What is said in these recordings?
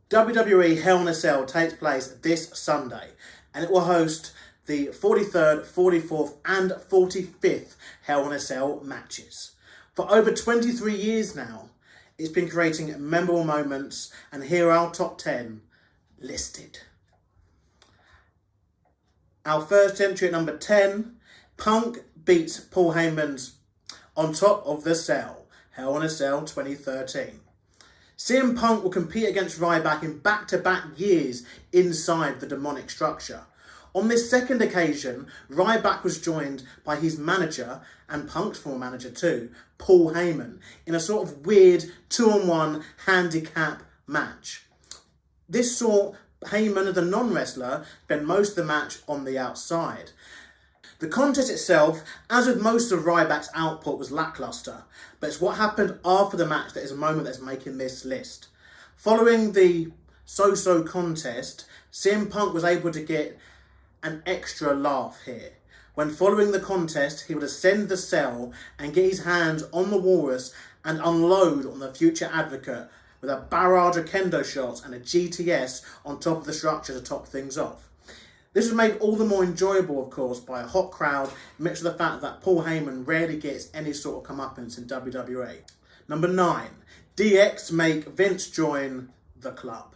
WWE Hell in a Cell takes place this Sunday, and it will host the 43rd, 44th and 45th Hell in a Cell matches. For over 23 years now, it's been creating memorable moments, and here are our top 10 listed. Our first entry at number 10, Punk beats Paul Heyman's On Top of the Cell, Hell in a Cell 2013. CM Punk will compete against Ryback in back-to-back years inside the demonic structure. On this second occasion, Ryback was joined by his manager, and Punk's former manager too, Paul Heyman, in a sort of weird 2-on-1 handicap match. This saw Heyman, the non-wrestler, spend most of the match on the outside. The contest itself, as with most of Ryback's output, was lacklustre, but it's what happened after the match that is a moment that's making this list. Following the so-so contest, CM Punk was able to get an extra laugh here. When following the contest, he would ascend the cell and get his hands on the walrus and unload on the future advocate with a barrage of kendo shots and a GTS on top of the structure to top things off. This was made all the more enjoyable, of course, by a hot crowd, mixed with the fact that Paul Heyman rarely gets any sort of comeuppance in WWE. Number 9, DX make Vince join the club.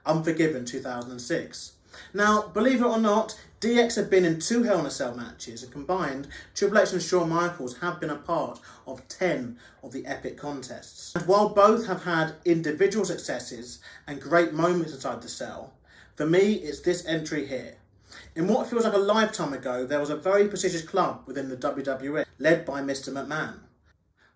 Unforgiven 2006. Now, believe it or not, DX have been in 2 Hell in a Cell matches, and combined, Triple H and Shawn Michaels have been a part of 10 of the epic contests. And while both have had individual successes and great moments inside the cell, for me, it's this entry here. In what feels like a lifetime ago, there was a very prestigious club within the WWE, led by Mr. McMahon.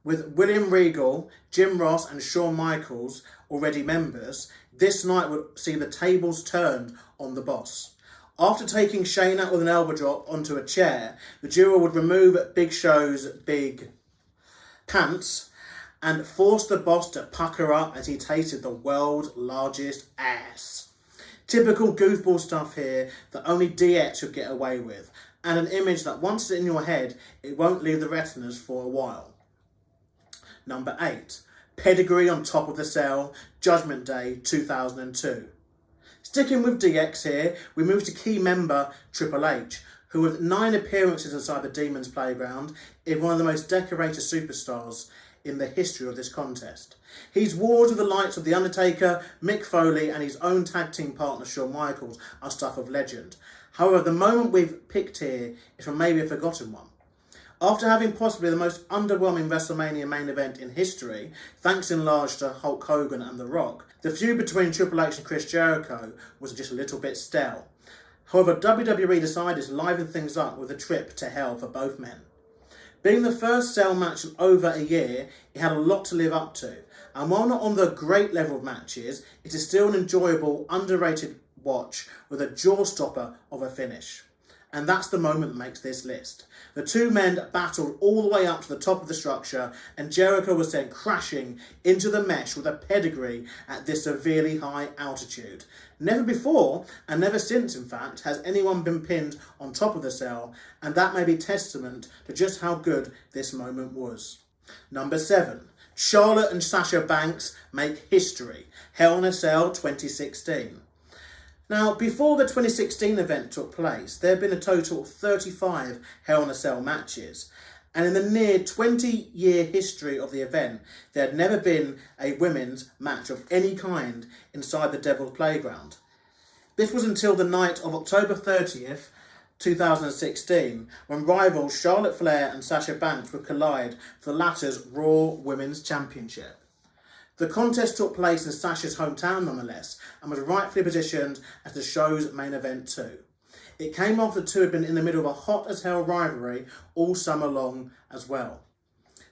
With William Regal, Jim Ross and Shawn Michaels already members, this night would see the tables turned on the boss. After taking Shayna with an elbow drop onto a chair, the duo would remove Big Show's big pants and force the boss to pucker up as he tasted the world's largest ass. Typical goofball stuff here that only DX would get away with, and an image that once it's in your head, it won't leave the retinas for a while. Number 8, Pedigree on Top of the Cell, Judgment Day 2002. Sticking with DX here, we move to key member Triple H, who with 9 appearances inside the Demon's Playground is one of the most decorated superstars in the history of this contest. His wars with the likes of The Undertaker, Mick Foley and his own tag team partner Shawn Michaels are stuff of legend. However, the moment we've picked here is from maybe a forgotten one. After having possibly the most underwhelming WrestleMania main event in history, thanks in large to Hulk Hogan and The Rock, the feud between Triple H and Chris Jericho was just a little bit stale. However, WWE decided to liven things up with a trip to hell for both men. Being the first cell match in over a year, it had a lot to live up to, and while not on the great level of matches, it is still an enjoyable, underrated watch with a jaw-stopper of a finish. And that's the moment that makes this list. The 2 men battled all the way up to the top of the structure, and Jericho was sent crashing into the mesh with a pedigree at this severely high altitude. Never before, and never since in fact, has anyone been pinned on top of the cell, and that may be testament to just how good this moment was. Number 7, Charlotte and Sasha Banks make history, Hell in a Cell 2016. Now, before the 2016 event took place, there had been a total of 35 Hell in a Cell matches, and in the near 20-year history of the event, there had never been a women's match of any kind inside the Devil's Playground. This was until the night of October 30th, 2016, when rivals Charlotte Flair and Sasha Banks would collide for the latter's Raw Women's Championship. The contest took place in Sasha's hometown nonetheless, and was rightfully positioned as the show's main event too. It came after the two had been in the middle of a hot as hell rivalry all summer long as well.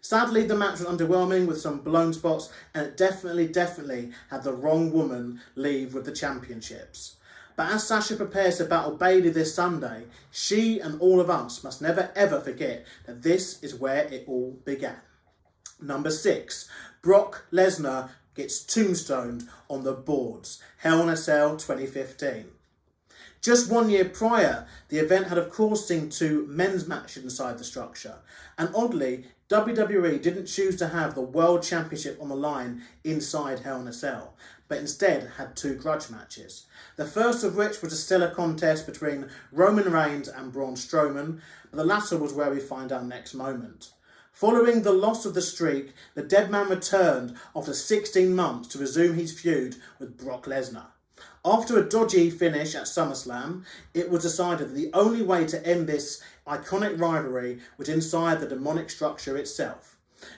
Sadly, the match was underwhelming with some blown spots, and it definitely had the wrong woman leave with the championships. But as Sasha prepares to battle Bayley this Sunday, she and all of us must never ever forget that this is where it all began. Number 6, Brock Lesnar gets tombstoned on the boards, Hell in a Cell 2015. Just 1 year prior, the event had of course seen 2 men's matches inside the structure, and oddly, WWE didn't choose to have the World Championship on the line inside Hell in a Cell, but instead had 2 grudge matches. The first of which was a stellar contest between Roman Reigns and Braun Strowman, but the latter was where we find our next moment. Following the loss of the streak, the dead man returned after 16 months to resume his feud with Brock Lesnar. After a dodgy finish at SummerSlam, it was decided that the only way to end this iconic rivalry was inside the demonic structure itself.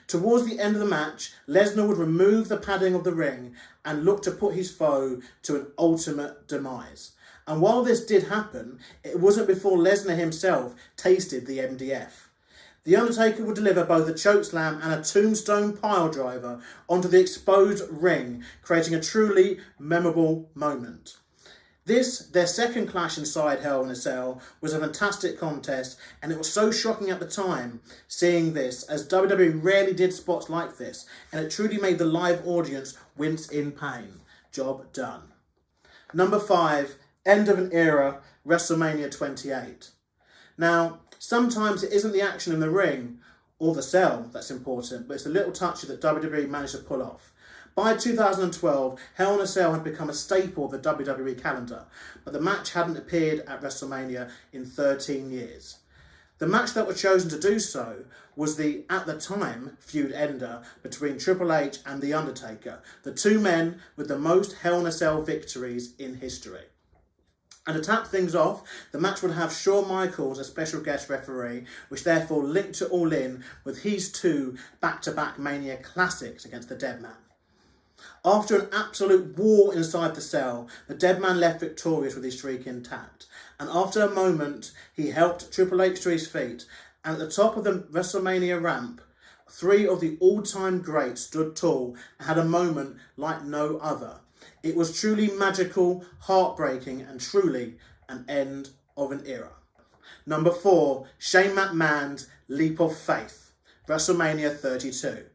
Towards the end of the match, Lesnar would remove the padding of the ring and look to put his foe to an ultimate demise. And while this did happen, it wasn't before Lesnar himself tasted the MDF. The Undertaker would deliver both a chokeslam and a tombstone piledriver onto the exposed ring, creating a truly memorable moment. This, their second clash inside Hell in a Cell, was a fantastic contest, and it was so shocking at the time seeing this, as WWE rarely did spots like this, and it truly made the live audience wince in pain. Job done. Number 5, End of an Era, WrestleMania 28. Now, sometimes it isn't the action in the ring or the cell that's important, but it's the little touches that WWE managed to pull off. By 2012, Hell in a Cell had become a staple of the WWE calendar, but the match hadn't appeared at WrestleMania in 13 years. The match that was chosen to do so was the, at the time, feud ender between Triple H and The Undertaker, the 2 men with the most Hell in a Cell victories in history. And to tap things off, the match would have Shawn Michaels as special guest referee, which therefore linked it all in with his 2 back-to-back Mania classics against the Dead Man. After an absolute war inside the cell, the Dead Man left victorious with his streak intact. And after a moment, he helped Triple H to his feet. And at the top of the WrestleMania ramp, 3 of the all-time greats stood tall and had a moment like no other. It was truly magical, heartbreaking, and truly an end of an era. Number 4, Shane McMahon's Leap of Faith, WrestleMania 32.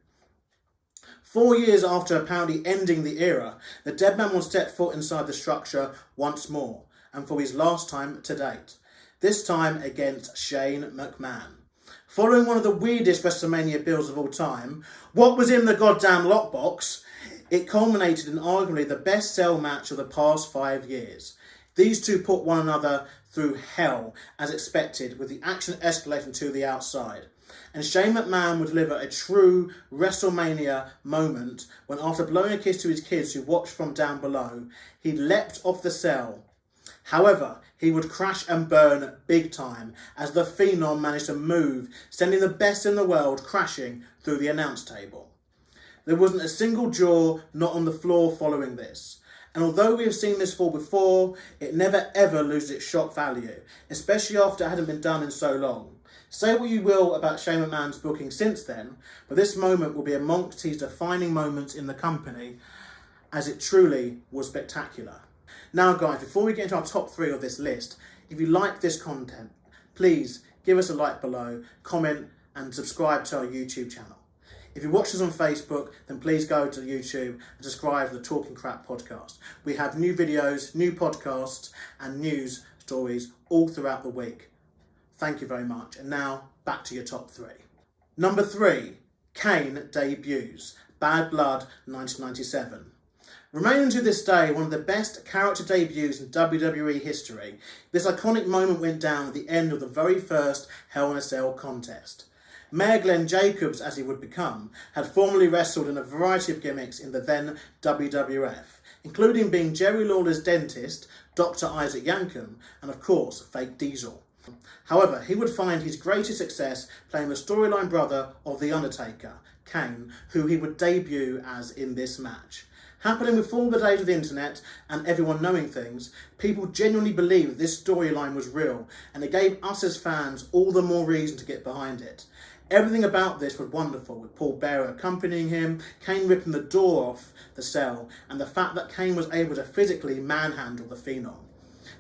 4 years after apparently ending the era, the Dead Man will step foot inside the structure once more, and for his last time to date. This time against Shane McMahon. Following one of the weirdest WrestleMania bills of all time, what was in the goddamn lockbox? It culminated in arguably the best cell match of the past 5 years. These 2 put one another through hell, as expected, with the action escalating to the outside. And Shane McMahon would deliver a true WrestleMania moment when, after blowing a kiss to his kids who watched from down below, he leapt off the cell. However, he would crash and burn big time as the Phenom managed to move, sending the best in the world crashing through the announce table. There wasn't a single jaw not on the floor following this. And although we have seen this fall before, it never ever loses its shock value, especially after it hadn't been done in so long. Say what you will about Shane McMahon's booking since then, but this moment will be amongst his defining moments in the company, as it truly was spectacular. Now guys, before we get into our top 3 of this list, if you like this content, please give us a like below, comment and subscribe to our YouTube channel. If you watch us on Facebook, then please go to YouTube and subscribe to the Talking Crap podcast. We have new videos, new podcasts and news stories all throughout the week. Thank you very much. And now, back to your top 3. Number 3, KANE debuts, Bad Blood 1997. Remaining to this day one of the best character debuts in WWE history, this iconic moment went down at the end of the very first Hell in a Cell contest. Mayor Glenn Jacobs, as he would become, had formerly wrestled in a variety of gimmicks in the then WWF, including being Jerry Lawler's dentist, Dr. Isaac Yankem, and of course, Fake Diesel. However, he would find his greatest success playing the storyline brother of The Undertaker, KANE, who he would debut as in this match. Happening before the days of the internet and everyone knowing things, people genuinely believed this storyline was real, and it gave us as fans all the more reason to get behind it. Everything about this was wonderful, with Paul Bearer accompanying him, KANE ripping the door off the cell, and the fact that KANE was able to physically manhandle the Phenom.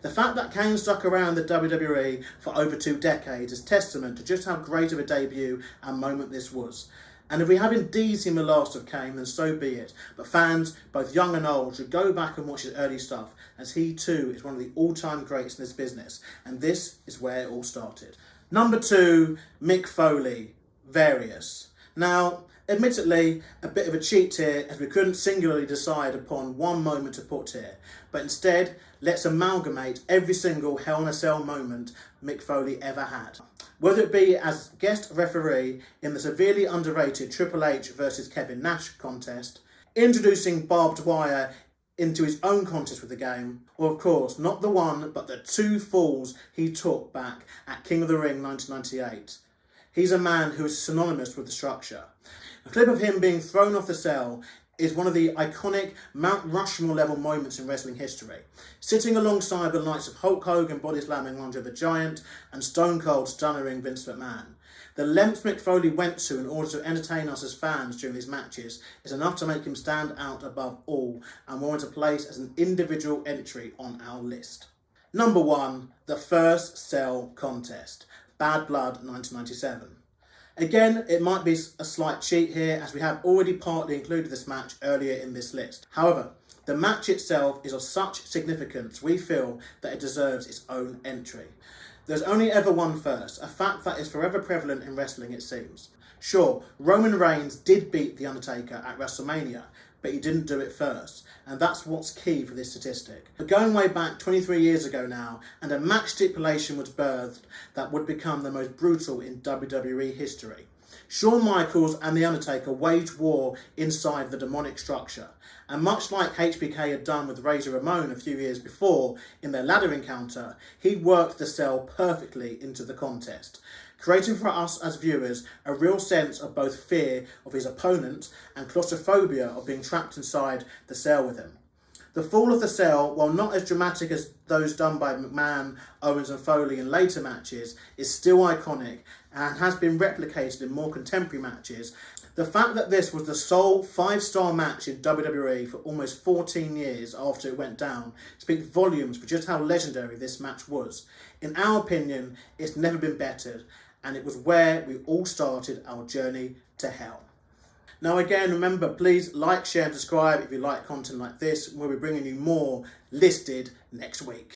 The fact that KANE stuck around the WWE for over 2 decades is testament to just how great of a debut and moment this was. And if we have indeed seen the last of KANE, then so be it. But fans, both young and old, should go back and watch his early stuff, as he too is one of the all-time greats in this business. And this is where it all started. Number 2, Mick Foley, Varios. Now, Admittedly, a bit of a cheat here, as we couldn't singularly decide upon one moment to put here, but instead, let's amalgamate every single Hell in a Cell moment Mick Foley ever had. Whether it be as guest referee in the severely underrated Triple H versus Kevin Nash contest, introducing barbed wire into his own contest with the game, or of course, not the one, but the 2 falls he took back at King of the Ring 1998. He's a man who is synonymous with the structure. A clip of him being thrown off the cell is one of the iconic Mount Rushmore level moments in wrestling history, sitting alongside the likes of Hulk Hogan body slamming Andre the Giant and Stone Cold stunnering Vince McMahon. The lengths Mick Foley went to in order to entertain us as fans during these matches is enough to make him stand out above all and warrant a place as an individual entry on our list. Number 1, the first Cell contest, Bad Blood 1997. Again, it might be a slight cheat here, as we have already partly included this match earlier in this list. However, the match itself is of such significance we feel that it deserves its own entry. There's only ever one first, a fact that is forever prevalent in wrestling, it seems. Sure, Roman Reigns did beat The Undertaker at WrestleMania, but he didn't do it first, and that's what's key for this statistic. But going way back 23 years ago now, and a match stipulation was birthed that would become the most brutal in WWE history. Shawn Michaels and The Undertaker waged war inside the demonic structure, and much like HBK had done with Razor Ramon a few years before in their ladder encounter, he worked the cell perfectly into the contest, creating for us as viewers a real sense of both fear of his opponent and claustrophobia of being trapped inside the cell with him. The fall of the cell, while not as dramatic as those done by McMahon, Owens and Foley in later matches, is still iconic and has been replicated in more contemporary matches. The fact that this was the sole 5-star match in WWE for almost 14 years after it went down speaks volumes for just how legendary this match was. In our opinion, it's never been bettered, and it was where we all started our journey to hell. Now again, remember, please like, share and subscribe if you like content like this. We'll be bringing you more listed next week.